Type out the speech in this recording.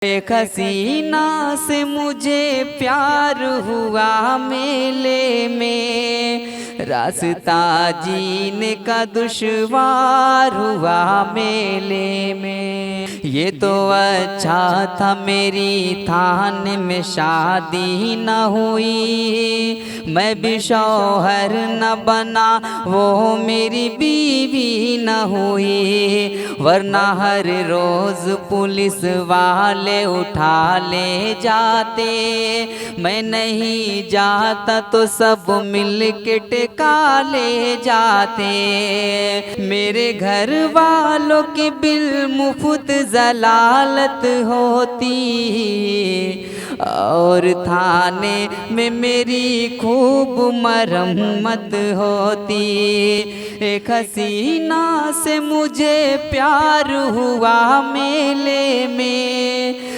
एक हसीना से मुझे प्यार हुआ मेले में, रास्ता जीने का दुश्वार हुआ मेले में। ये तो अच्छा था मेरी थाने में शादी न हुई, मैं भी शौहर न बना वो मेरी बीवी न हुई, वरना हर रोज पुलिस वाले उठा ले जाते, मैं नहीं जाता तो सब मिल के टिका ले जाते। मेरे घर वालों के बिल मुफ्त जलालत होती, और थाने में मेरी खूब मरम्मत होती। एक हसीना से मुझे प्यार हुआ मेले में,